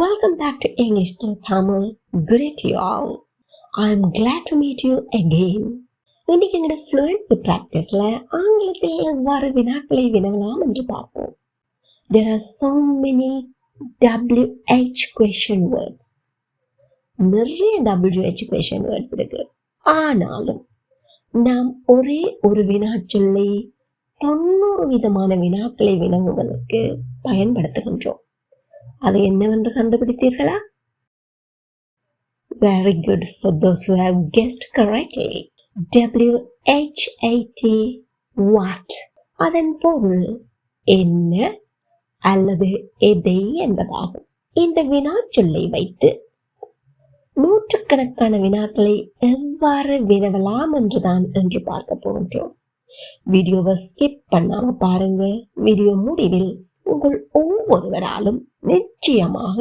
Welcome back to English to Tamil. Great to you all. I'm glad to meet you again. இன்னைக்கு எங்களோட fluency practiceல ஆங்கிலத்தில் எவ்வாறு வினாக்களை வினவலாம் என்று பார்ப்போம். There are so many WH question words. நிறைய WH question words இருக்கு. ஆனாலும் நாம் ஒரே ஒரு வினாச்சொல்லை 90 விதமான வினாக்களை வினவுவதற்கு பயன்படுத்துகின்றோம். அது என்னவென்று கண்டுபிடித்தீர்களா? Very good for those who have guessed correctly. WHAT what? அதன் பொருள் என்ன அல்லது எதை என்பதாகும். இந்த வினாச்சொல்லை வைத்து நூற்றுக்கணக்கான வினாக்களை எவ்வாறு வினவலாம் என்றுதான் என்று பார்க்க போகின்றோம். வீடியோவை ஸ்கிப் பண்ணாம பாருங்க. வீடியோ முடிவில் உங்கள் ஒவ்வொருவராலும் நிச்சயமாக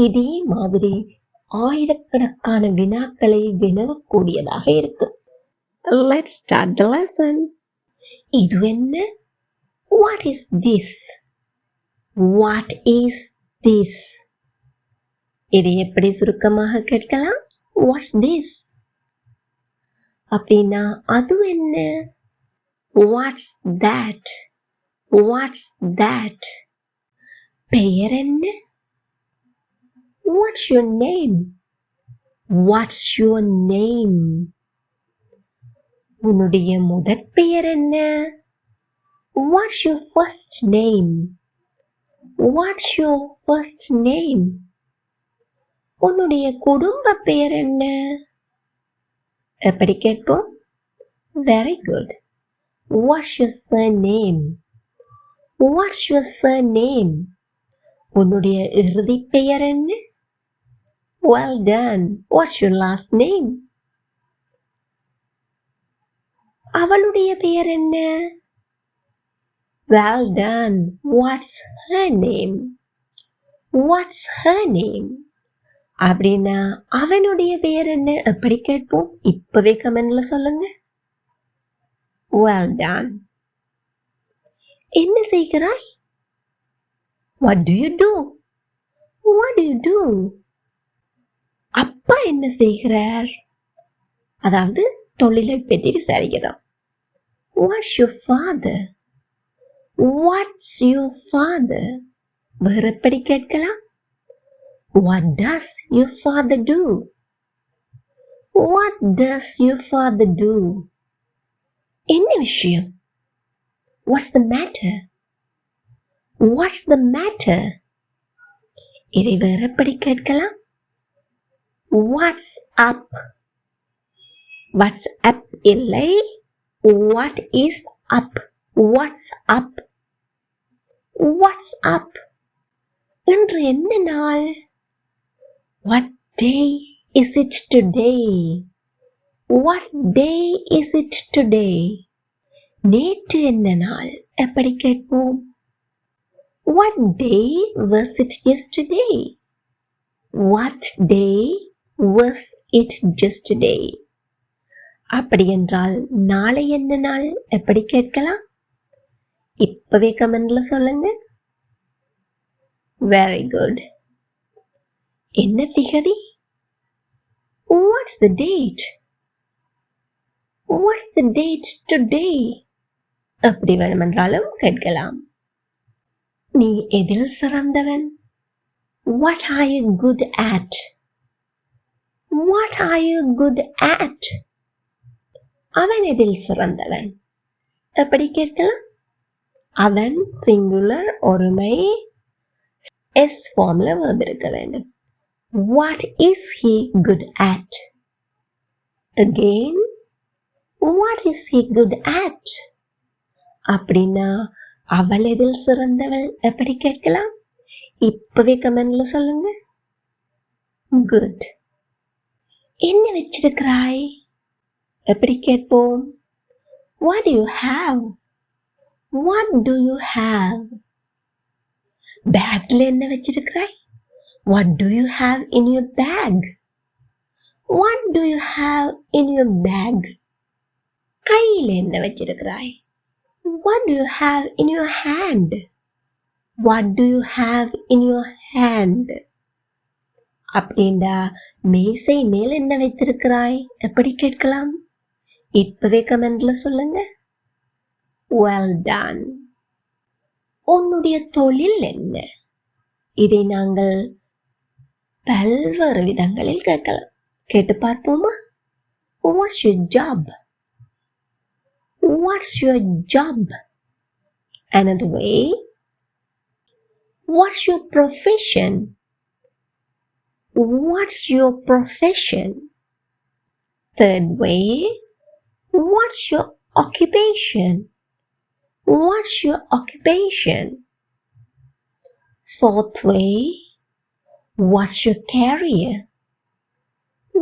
இதே மாதிரி ஆயிரக்கணக்கான வினாக்களை வினவக்கூடியதாக இருக்கும். Let's start the lesson. இது என்ன? What is this? What is this? இதை எப்படி சுருக்கமாக கேட்கலாம்? What's this? அப்படின்னா அது என்ன? What's that? What's that? பெயர் என்ன? What's your name? What's your name? உன்னுடைய முதற் பெயர் என்ன? What's your first name? What's your first name? உன்னுடைய குடும்ப பெயர் என்ன? எப்படி கேட்போம்? Very good. What's your surname? What's your surname? உன்னுடைய இறுதி பெயர் என்ன? Well done. What's your last name? அவளுடைய பெயர் என்ன? Well done. What's her name? What's her name? அப்படின்னா அவனுடைய பெயர் என்ன? எப்படி கேட்போம்? இப்பவே கமெண்ட்ல சொல்லுங்க. Well done. என்ன செய்கிறாய்? What do you do? What do you do? அப்பா என்ன செய்கிறார்? அதாவது தொழிலை பற்றி விசாரிக்கிறோம். What's your father? What's your father? வேற எப்படி கேட்கலாம்? What does your father do? What does your father do? என்ன விஷயம்? What's the matter? What's the matter? இதை வேற எப்படி கேட்கலாம்? What's up? What's up இல்லை. What is up? What's up? What's up? இன்று என்ன நாள்? What day is it today? What day is it today? நேற்று என்ன நாள்? எப்படி கேட்போம்? What day was it yesterday? What day was it yesterday? அப்படி என்றால் நாளை என்ன நாள்? எப்படி கேட்கலாம்? இப்பவே கமெண்ட்ல சொல்லுங்க. Very good. என்ன திகதி? What's the date? What's the date today? அப்படி வேணுமென்றாலும் கேட்கலாம். நீ எதில் சிறந்தவன்? What are you good at? What are you good at? அவன் எதில் சிறந்தவன்? எப்படி கேட்கலாம்? அவன் சிங்குலர் ஒருமை S ஃபார்ம்ல வந்திருக்க வேண்டும். What is he good at? Again, what is he good at? அப்படின்னா அவள் எதில் சிறந்தவள்? எப்படி கேட்கலாம்? இப்பவே கமெண்ட்ல சொல்லுங்க. Good. என்ன வச்சிருக்கிறாய்? எப்படி கேட்போம்? What do you have? What do you have? பேக்ல என்ன வச்சிருக்கிறாய்? What do you have in your bag? What do you have in your bag? கையில என்ன வச்சிருக்கிறாய்? What do you have in your hand? What do you have in your hand? அப்படின்டா மேசை மேல் என்ன வைத்திருக்கிறாய் எப்படி கேட்கலாம்? இப்பவே கமெண்ட்ல சொல்லுங்க. Well done. உன்னுடைய தொழில் என்ன? இதை நாங்கள் பல்வேறு விதங்களில் கேட்கலாம். கேட்டு பார்ப்போமா? What's your job? What's your job? Another way. What's your profession? What's your profession? Third way. What's your occupation? What's your occupation? Fourth way. What's your career?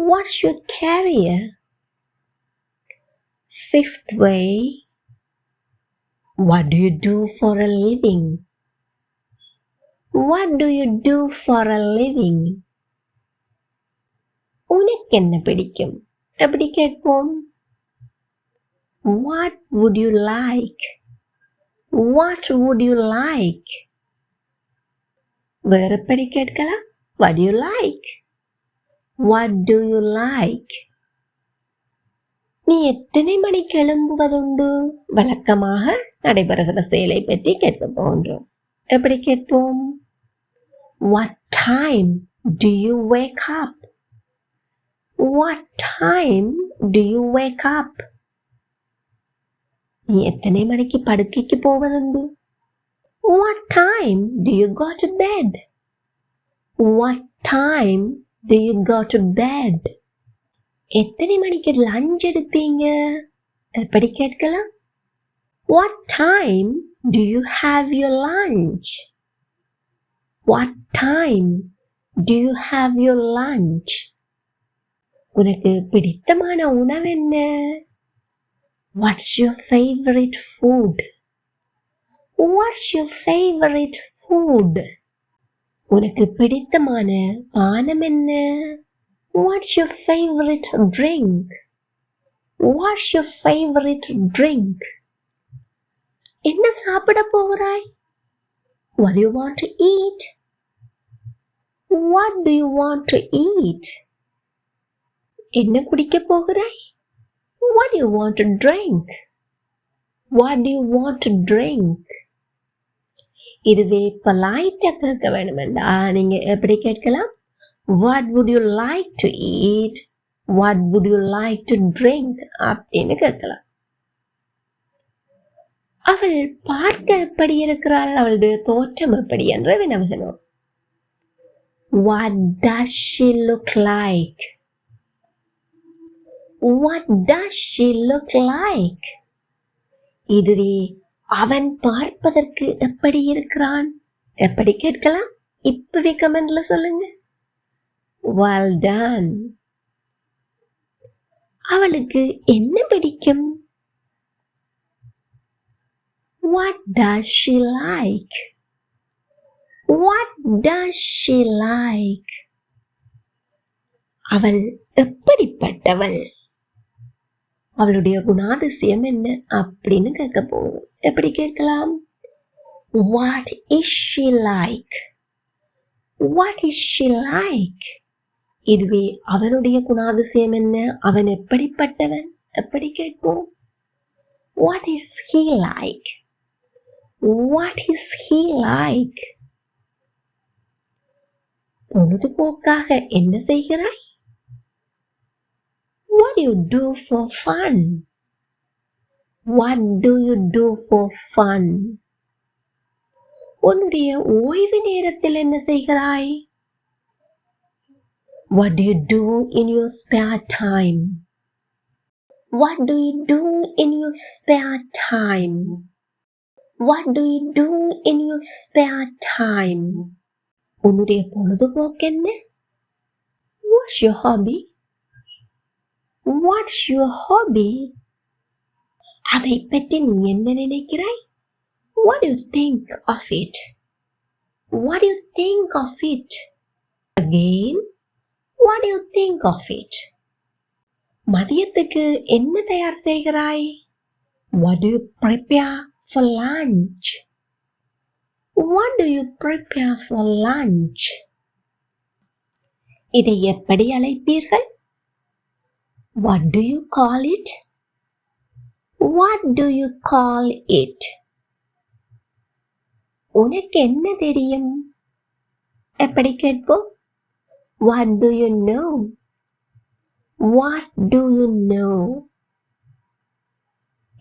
What's your career? Fifth way. What do you do for a living? What do you do for a living? உனக்கு என்ன பிடிக்கும்? எப்படி கேட்போம்? What would you like? What would you like? வேற எப்படி கேட்கலாம்? What do you like? What do you like? நீ எத்தனை மணிக்கு எழும்புவதுண்டு? வழக்கமாக நடைபெறுகிற செயலை பற்றி கேட்க போன்றோம். எப்படி கேட்போம்? What time do you wake up? What time do you wake up? நீ எத்தனை மணிக்கு படுக்கைக்கு போவதுண்டு? What time do you go to bed? What time do you go to bed? எத்தனை மணிக்கு லஞ்ச் எடுப்பீங்க? எப்படி கேட்கலாம்? What time do you have your lunch? What time do you have your lunch? உனக்கு பிடித்தமான உணவு என்ன? What's your favorite food? What's your favorite food? உனக்கு பிடித்தமான பானம் என்ன? What's your favorite drink? What's your favorite drink? என்ன சாப்பிட போகிறாய்? What do you want to eat? What do you want to eat? என்ன குடிக்க போகிறாய்? What do you want to drink? What do you want to drink? இதுவே பொலைட்டா கேட்க வேணுமெண்டா நீங்க எப்படி கேட்கலாம்? What would you like to eat? What would you like to drink? அப்படின்னு கேட்கலாம். அவள் பார்க்க எப்படி இருக்கிறாள்? அவளுடைய தோற்றம் எப்படி என்று வினவுகிறோம். What does she look like? What does she look like? இதுவே அவன் பார்ப்பதற்கு எப்படி இருக்கிறான்? எப்படி கேட்கலாம்? இப்பவே கமெண்ட்ல சொல்லுங்க. Well done. அவளுக்கு என்ன பிடிக்கும்? What does she like? What does she like? அவள் எப்படிப்பட்டவள்? அவளுடைய குணாதிசயம் என்ன அப்படின்னு கேட்க போகும். எப்படி கேட்கலாம்? What is she like? What is she like? இதுவே அவனுடைய குணாதிசயம் என்ன? அவன் எப்படிப்பட்டவன்? எப்படி கேட்போம்? What is he like? What is he like? பொழுதுபோக்காக என்ன செய்கிறாய்? What do you do for fun? What do you do for fun? உன்னுடைய ஓய்வு நேரத்தில் என்ன செய்கிறாய்? What do you do in your spare time? What do you do in your spare time? What do you do in your spare time? உன்னுடைய பொழுதுபோக்கு என்ன? What's your hobby? What's your hobby? அதை பற்றி நீ என்ன நினைக்கிறாய்? What do you think of it? What do you think of it? Again, what do you think of it? மதியத்துக்கு என்ன தயார் செய்கிறாய்? What do you prepare for lunch? What do you prepare for lunch? இதை எப்படி அழைப்பீர்கள்? What do you call it? What do you call it? உனக்கு என்ன தெரியும்? எப்படி கேட்போம்? What do you know? What do you know?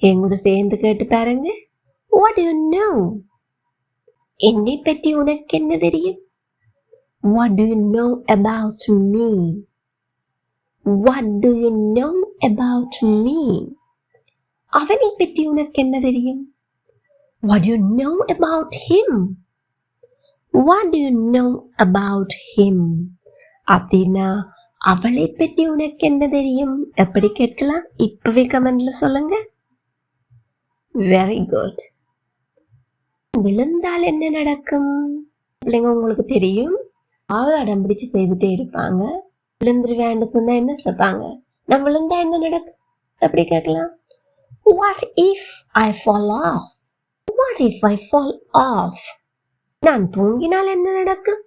எங்கூட சேர்ந்து கேட்டு பாருங்க. What do you know? என்னை பற்றி உனக்கு என்ன தெரியும்? What do you know about me? What do you know about me? அவனை பற்றி உனக்கு என்ன தெரியும்? What do you know about him? What do you know about him? அப்படின்னா அவளை பற்றி உனக்கு என்ன தெரியும்? எப்படி கேட்கலாம்? இப்பவே கமெண்ட்ல சொல்லுங்க. Very good. விழுந்தால் என்ன நடக்கும்? பிள்ளைங்க உங்களுக்கு தெரியும், அடம் பிடிச்சு செய்துட்டே இருப்பாங்க. விழுந்துருவேன்னு சொன்னா என்ன கேட்பாங்க? நான் விழுந்தா என்ன நடக்கும்? எப்படி கேட்கலாம்? What if I fall off? What if I fall off? நான் தூங்கினால் என்ன நடக்கும்?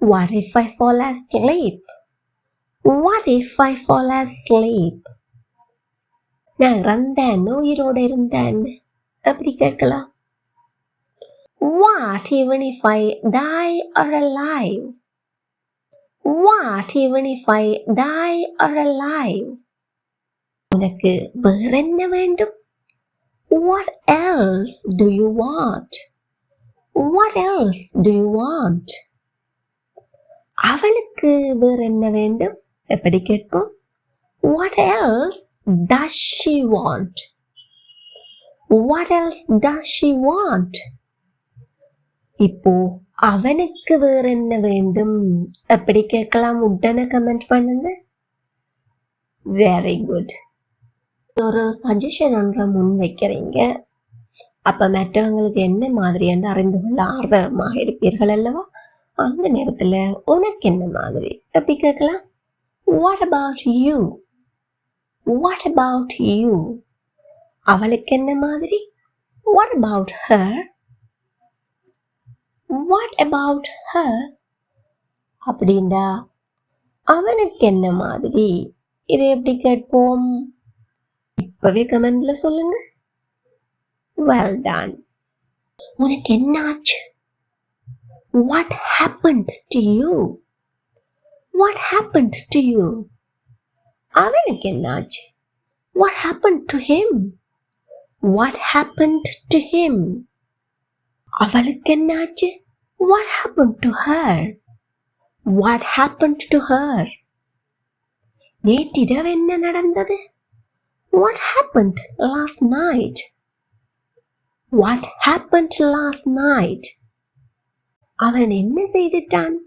What if I fall asleep? What if I fall asleep? நான் இறந்தேன் உயிரோடு இருந்தேன் எப்படி கேட்கலாம்? What even if I die or alive? What even if I die or alive? உனக்கு வேற என்ன வேண்டும்? What else do you want? What else do you want? அவளுக்கு வேற என்ன வேண்டும்? எப்படி கேட்போம்? What else does she want? What else does she want? இப்போ அவனுக்கு வேற என்ன வேண்டும்? எப்படி கேட்கலாம்? உடனே கமெண்ட் பண்ணுங்க. Very good. ஒரு சஜஷன் ஒன்றை முன் வைக்கிறீங்க. அப்ப மற்றவங்களுக்கு என்ன மாதிரி என்று அறிந்து கொள்ள ஆர்வமாக இருப்பீர்கள் அல்லவா? அந்த நேரத்துல உனக்கு என்ன மாதிரி எப்படி கேட்கலாம்? What about you? What about you? அவளுக்கு என்ன மாதிரி? What about her? What about her? அப்படின்னா அவனுக்கு என்ன மாதிரி இதை எப்படி கேட்போம்? இப்பவே கமெண்ட்ல சொல்லுங்க. Well done. உனக்கு என்ன ஆச்சு? What happened to you? What happened to you? அவனுக்கு என்ன ஆச்சு? What happened to him? What happened to him? அவளுக்கு என்ன ஆச்சு? What happened to her? What happened to her? நேற்றிரவு என்ன நடந்தது? What happened last night? What happened last night? அவன் என்ன செய்துட்டான்?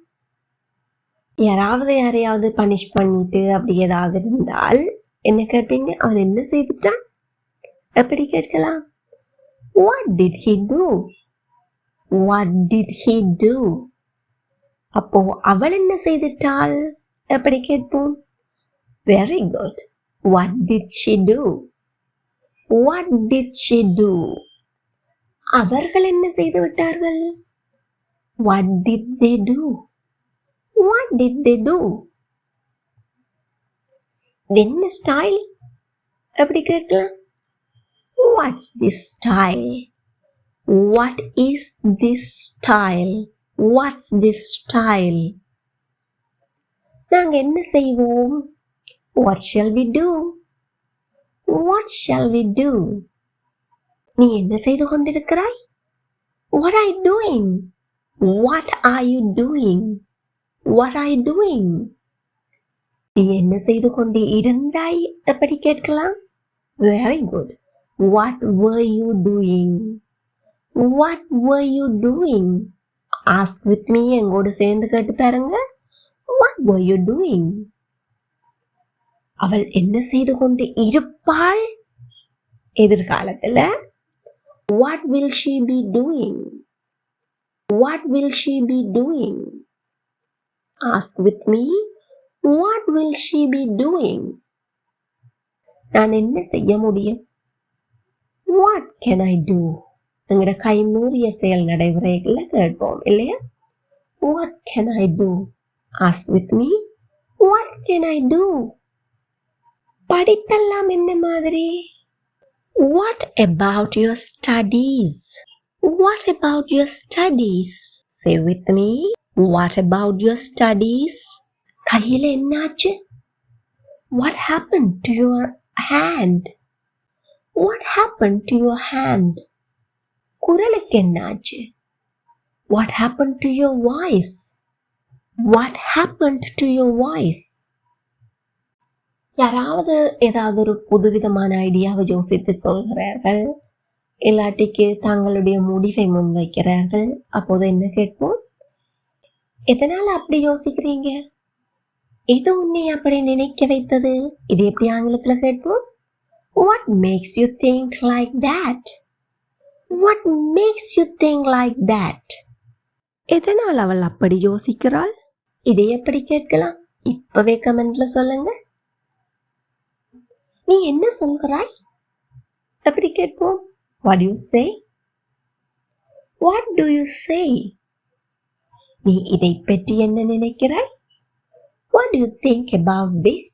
யாரையாவது பனிஷ் பண்ணிட்டு அப்படி ஏதாவது இருந்தால் என்ன கேட்பீங்க? அவன் என்ன செய்துட்டான்? எப்படி கேட்கலாம்? What did he do? What did he do? அப்போ அவள் என்ன செய்துட்டாள்? எப்படி கேட்போம்? Very good. What did she do? What did she do? அவர்கள் என்ன செய்து விட்டார்கள்? What did they do? What did they do? என்ன ஸ்டைல்? எப்படி கேட்கலாம்? What's this style? What is this style? What's this style? நாங்க என்ன செய்வோம்? What shall we do? What shall we do? நீ என்ன செய்து கொண்டிருக்கிறாய்? What are you doing? What are you doing? What are you doing? நீ என்ன செய்து கொண்டு இருந்தாய்? எப்படி கேட்கலாம்? Very good. What were you doing? What were you doing? Ask with me. எங்கோடு சேர்ந்து கேட்டு பாருங்க. What were you doing? அவள் என்ன செய்து கொண்டு இருப்பாள்? எதிர்காலத்துல What will she be doing? What will she be doing? Ask with me. What will she be doing? நான் என்ன செய்ய முடியும்? What can I do? எங்கட கைமீறிய செயல் நடைமுறைகள்ல கேட்போம் இல்லையா? What can I do? Ask with me. What can I do? படிப்பெல்லாம் என்ன மாதிரி? What about your studies? What about your studies? Say with me. What about your studies? கையில என்னாச்சு? What happened to your hand? What happened to your hand? குரலுக்கு என்னாச்சு? What happened to your voice? What happened to your voice? யாராவது ஏதாவது ஒரு புதுவிதமான ஐடியாவை யோசித்து சொல்கிறார்கள், இல்லாட்டிக்கு தங்களுடைய முடிவை முன்வைக்கிறார்கள். அப்போது என்ன கேட்போம்? எதனால அப்படி யோசிக்கிறீங்க? இது உன்னை அப்படி நினைக்க வைத்தது? இது எப்படி ஆங்கிலத்துல கேட்போம்? What makes you think like that? What makes you think like that? எதனால் அவள் அப்படி யோசிக்கிறாள்? இதை எப்படி கேட்கலாம்? இப்பவே கமெண்ட்ல சொல்லுங்க. நீ என்ன சொல்கிறாய்? எப்படி கேட்போம்? What do you say? What do you say? நீ இதை பற்றி என்ன நினைக்கிறாய்? What do you think about this?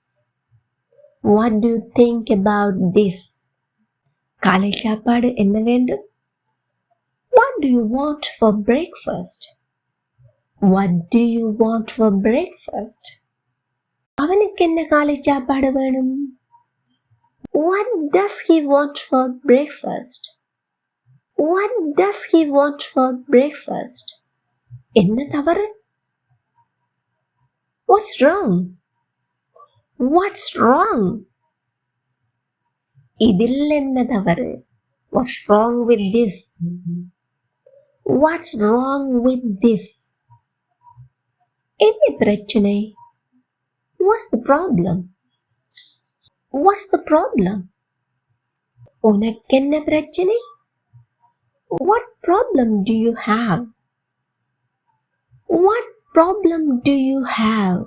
What do you think about this? காலை சாப்பாடு என்ன வேண்டும்? What do you want for breakfast? What do you want for breakfast? அவனுக்கு என்ன காலை சாப்பாடு வேணும்? What does he want for breakfast? What does he want for breakfast? என்ன தவறு? What's wrong? What's wrong? இதில் என்ன தவறு? What's wrong with this? What's wrong with this? என்ன பிரச்சனை? What's the problem? What's the problem? உனக்கு என்ன பிரச்சனை? What problem do you have? What problem do you have?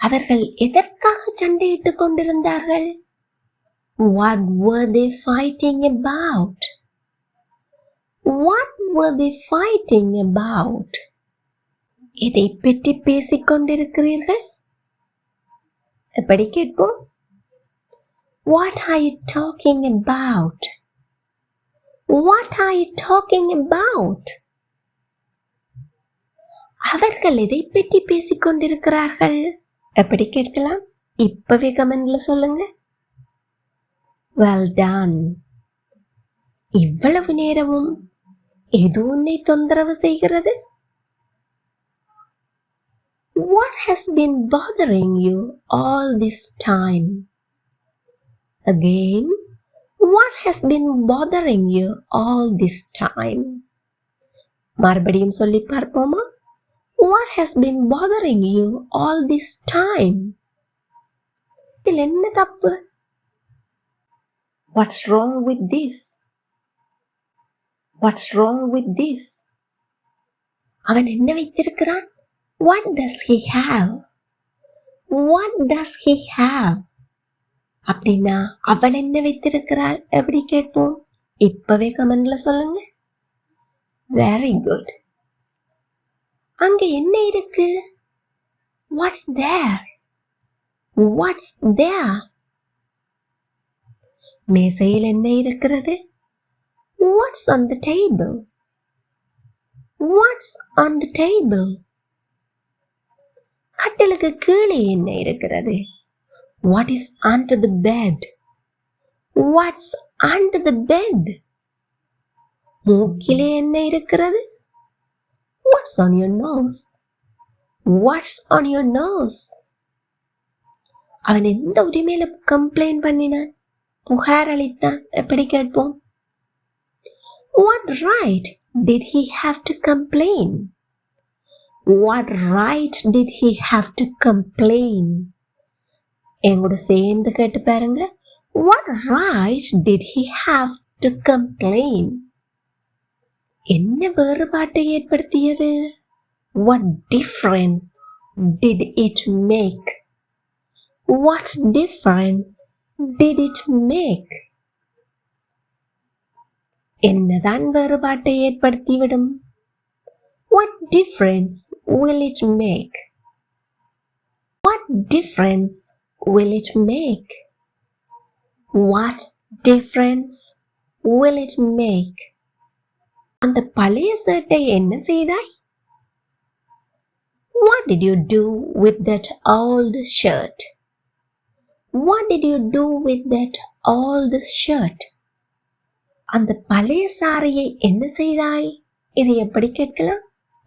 அவர்கள் எதற்காக சண்டையிட்டுக் கொண்டிருந்தார்கள்? What were they fighting about? What were they fighting about? எதை பற்றி பேசிக் கொண்டிருக்கிறீர்கள்? எப்படி கேட்போம்? What are you talking about? What are you talking about? அவர்கள் எதை பற்றி பேசிக் கொண்டிருக்கிறார்கள்? எப்படி கேட்கலாம்? இப்பவே கமெண்ட்ல சொல்லுங்க. Well done. இவ்வளவு நேரமும் எது உன்னை தொந்தரவு செய்கிறது? What has been bothering you all this time? Again, what has been bothering you all this time? மறுபடியும் சொல்லி பார்ப்போமா? What has been bothering you all this time? இதில் என்ன தப்பு? What's wrong with this? What's wrong with this? அவன் என்ன வைத்திருக்கிறான்? What does he have? What does he have? அப்படின்னா அவள் என்ன வைத்திருக்கிறாள்? எப்படி கேட்போம்? இப்பவே கமெண்ட்ல சொல்லுங்க. Very good. அங்க என்ன இருக்கு? What's there? What's there? மேசையில் என்ன இருக்கிறது? What's on the table? What's on the table? கட்டிலுக்கு கீழே என்ன இருக்கிறது? What is under the bed? What's under the bed? மூக்கிலே என்ன இருக்கிறது? What's on your nose? What's on your nose? அவன் எந்த உரிமையில கம்ப்ளைண்ட் பண்ணினான்? புகார் அளித்தான். எப்படி கேட்போம்? What right did he have to complain? What right did he have to complain? எங்கூட சேர்ந்து கேட்டு பாருங்க. What right did he have to complain? என்ன வேறுபாட்டை ஏற்படுத்தியது? What difference did it make? What difference did it make? என்னதான் வேறுபாட்டை ஏற்படுத்திவிடும்? What difference will it make? What difference will it make? What difference will it make? அந்த பழைய ஷர்ட்டை என்ன செய்தாய்? What did you do with that old shirt? What did you do with that old shirt? அந்த பழைய சாரியை என்ன செய்தாய்? இதை எப்படி கேட்கலாம்?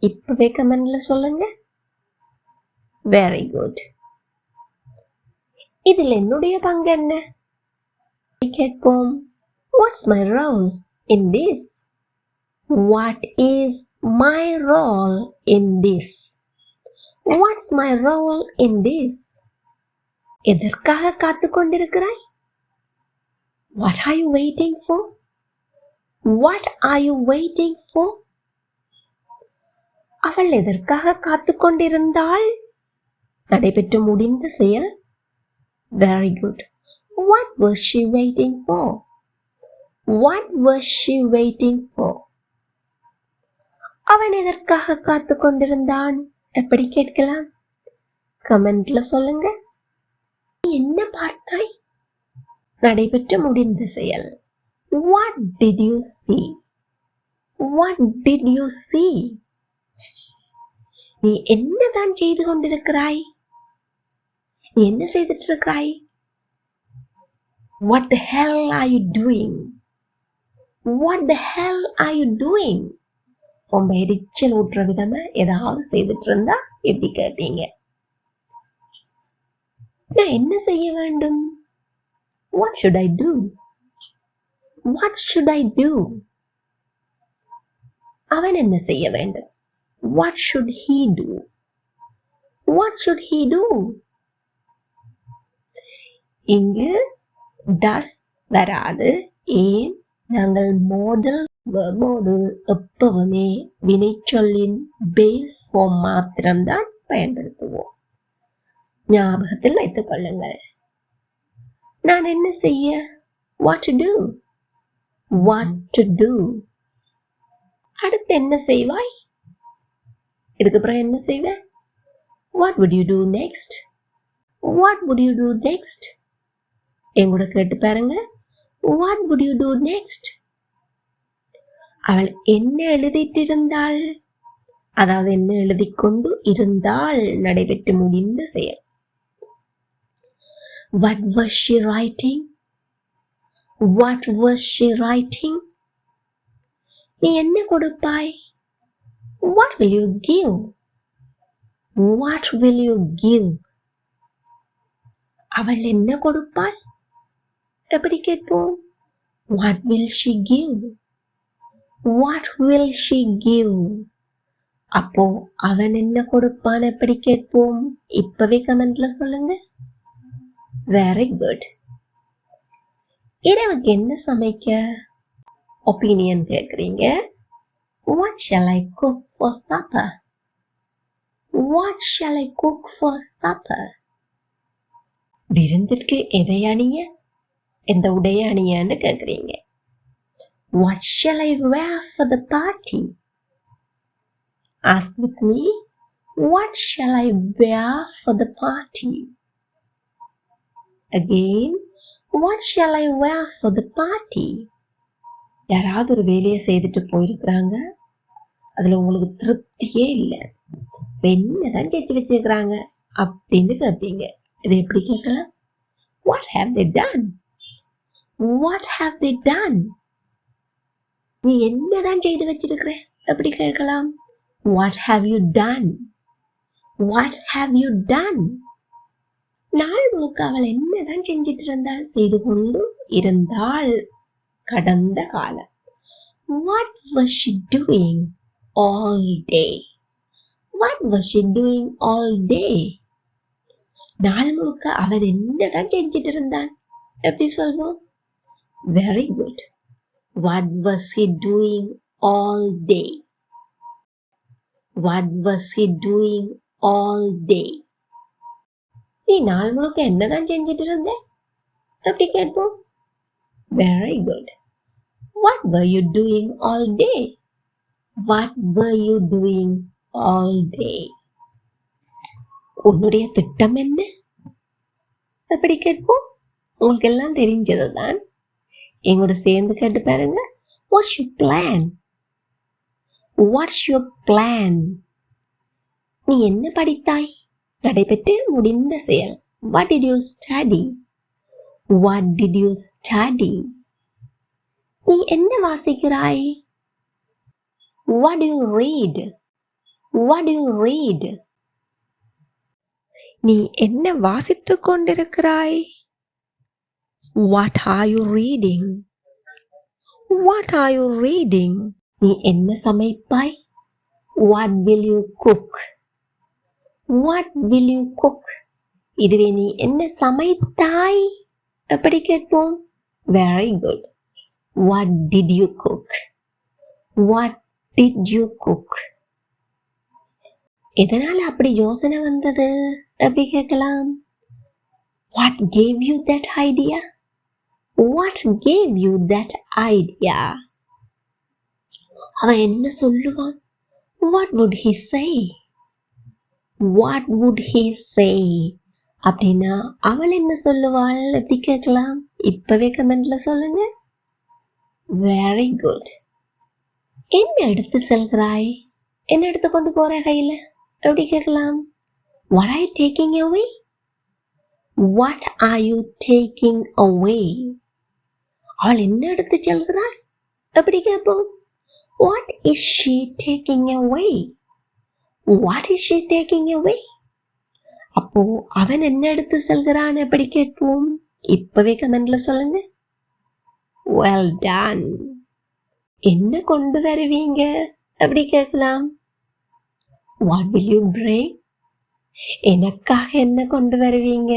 இப்பவே கமெண்ட்ல சொல்லுங்க. Very good. இதில் என்னுடைய பங்கு என்ன? கேட்போம். What's my role in this? What is my role in this? What's my role in this? எதற்காக காத்துக் கொண்டிருக்கிறாய்? What are you waiting for? What are you waiting for? அவள் எதற்காக காத்துக் கொண்டிருந்தாள்? நடைபெற்று முடிந்த செயல். Very good. What was she waiting for? What was she waiting for? அவன் எதற்காக காத்துக் கொண்டிருந்தான்? எப்படி கேட்கலாம்? கமெண்ட்ல சொல்லுங்க. என்ன பார்த்தாய்? நடைபெற்று முடிந்த செயல். What did you see? What did you see? நீ என்னதான் செய்து கொண்டிருக்கிறாய்? நீ என்ன செய்துட்டு இருக்கிறாய்? What the hell are you doing? What the hell are you doing? ரொம்ப எரிச்சல் ஊட்டுற விதமா ஏதாவது செய்துட்டு இருந்தா எப்படி கேட்பீங்க? நான் என்ன செய்ய வேண்டும்? What should I do? What should I do? அவன் என்ன செய்ய வேண்டும்? What should he do? What should he do? இங்கு does வராது. ஏன்? நாங்கள் மாடல் வெர்போடு எப்பவுமே வினைச்சொல்லின் பேஸ் ஃபார்ம் மாத்திரம்தான் பயன்படுத்துவோம். ஞாபகத்தில் வைத்துக் கொள்ளுங்கள். நான் என்ன செய்ய? What to do? What to do? அடுத்து என்ன செய்வாய்? இதுக்கு அப்புறம் என்ன செய்வ? What would you do next? What would you do next? எங்கூட கேட்டு பாருங்க. What would you do next? அவள் என்ன எழுதிட்டு இருந்தாள்? அதாவது என்ன எழுதிக் கொண்டு இருந்தாள் நடைபெற்று முடிந்த செயல். What was she writing? What was she writing? நீ என்ன கொடுப்பாய்? What will you give? What will you give? அவள் என்ன கொடுப்பாள்? எப்படி கேட்போம்? What will she give? What will she give? அப்போ அவன் என்ன கொடுப்பான் எப்படி கேட்போம்? இப்பவே கமெண்ட்ல சொல்லுங்க. Very good. இரவுக்கு என்ன சமைக்க? ஒப்பீனியன் கேட்குறீங்க. What shall I cook for supper? What shall I cook for supper? விருந்திற்கு எதை அணிய? எந்த உடைய அணியான்னு கேட்குறீங்க. What shall I wear for the party? Ask with me. What shall I wear for the party? Again, what shall I wear for the party? யாராவது ஒரு வேலையை செய்துட்டு போயிருக்கிறாங்க, அதுல உங்களுக்கு திருப்தியே இல்லை, என்னதான் செஞ்சு வச்சிருக்கிறாங்க அப்படின்னு கேட்பீங்க. இதை எப்படி கேட்கலாம்? What have they done? What have they done? நீ என்னதான் செய்து வச்சிருக்கிற எப்படி கேட்கலாம்? What have you done? What have you done? நாள் முழுக்க அவள் என்னதான் செஞ்சிட்டு இருந்தாள்? செய்து கொண்டு இருந்தாள். கடந்த காலம். What was she doing all day? What was she doing all day? நாள் முழுக்க அவன் என்னதான் செஞ்சிட்டு இருந்தான்? எப்படி சொல்வோம்? Very good. What was he doing all day? What was he doing all day? நீ நாள் முழுக்க என்னதான் செஞ்சிட்டு இருந்த? எப்படி கேட்போம்? Very good. What were you doing all day? What were you doing all day? உன்னுடைய திட்டம் என்ன? எப்படி கேட்போம்? உங்களுக்கு எல்லாம் தெரிஞ்சதுதான். எங்கூட சேர்ந்து கேட்டு பாருங்க. What's your plan? What's your plan? நீ என்ன படித்தாய்? நடைபெற்று முடிந்த செயல். What did you study? What did you study? நீ என்ன வாசிக்கிறாய்? What do you read? What do you read? நீ என்ன வாசித்துக் கொண்டிருக்கிறாய்? What are you reading? What are you reading? நீ என்ன சமைப்பாய்? What will you cook? What will you cook? இதுவே நீ என்ன சமைத்தாய்? எப்படி கேட்போம்? Very good. What did you cook? What did you cook? எதனால அப்படி யோசனை வந்தது? எப்படி கேட்கலாம்? What gave you that idea? What gave you that idea? அவன் என்ன சொல்லுவான்? What would he say? What would he say? அப்படின்னா அவள் என்ன சொல்லுவாள்? எப்படி கேட்கலாம்? இப்பவே கமெண்ட்ல சொல்லுங்க. Very good. என்ன எடுத்து செல்கிறாய்? என்ன எடுத்து கொண்டு போற கையில? எப்படி கேட்கலாம்? What are you taking away? What are you taking away? அவள் என்ன எடுத்து செல்கிறாள்? எப்படி கேட்போம்? What is she taking away? What is she taking away? அப்போ அவன் என்ன எடுத்து செல்கிறான்? எப்படி கேட்போம்? இப்பவே கமெண்ட்ல சொல்லுங்க. Well done. என்ன கொண்டு வருவீங்க? எப்படி கேட்கலாம்? What will you bring? எனக்காக என்ன கொண்டு வருவீங்க?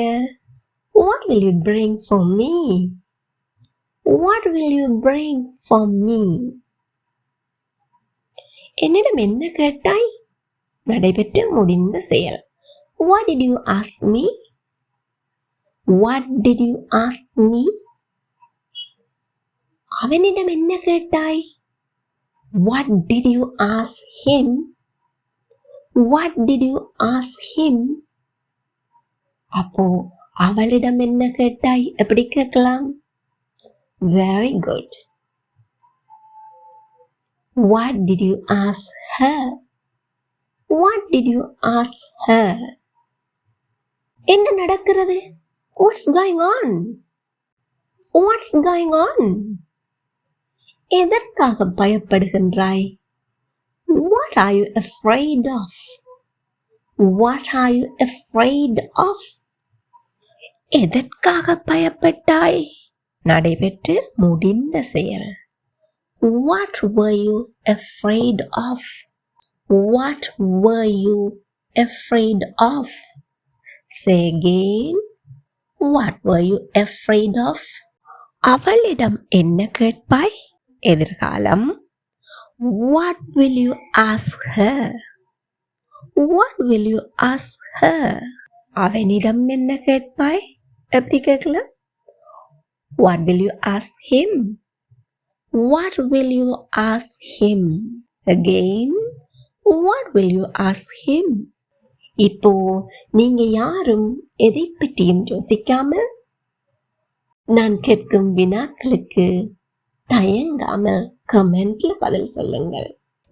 What will you bring for me? What will you bring for me? என்னிடம் என்ன கேட்டாய்? நடைபெற்று முடிந்த செயல். What did you ask me? What did you ask me? அவனிடம் என்ன கேட்டாய்? What did you ask him? What did you ask him? அப்போ அவளிடம் என்ன கேட்டாய்? எப்படி கேட்கலாம்? Very good. What did you ask her? What did you ask her? என்ன நடக்கிறது? What's going on? What's going on? எதற்காக பயப்படுகின்றாய்? What are you afraid of? What are you afraid of? எதற்காக பயப்பட்டாய்? நடைபெற்று முடிந்த செயல். What were you afraid of? What were you afraid of? Say again. What were you afraid of? அவளிடம் என்ன கேட்பாய்? எதிர்காலம். What will you ask her? What will you ask her? அவனிடம் என்ன கேட்பாய்? எப்படி கேட்கலாம்? What will you ask him? What will you ask him? Again, what will you ask him? இப்போ நீங்க யாரும் எதை பற்றியும் யோசிக்காமல் நான் கேட்கும் வினாக்களுக்கு தயங்காமல் கமெண்ட்ல பதில் சொல்லுங்கள்.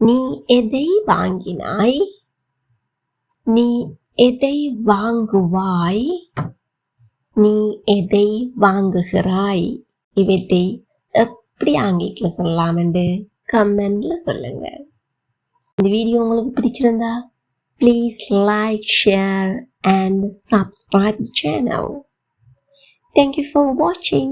நீ எதை வாங்கினாய்? நீ எதை வாங்குவாய்? நீ எதை வாங்குகிறாய்? இவற்றை எப்படி ஆங்கிலத்துல சொல்லலாம் என்று கமெண்ட்ல சொல்லுங்க. இந்த வீடியோ உங்களுக்கு பிடிச்சிருந்தா please like, share and subscribe the channel. Thank you for watching.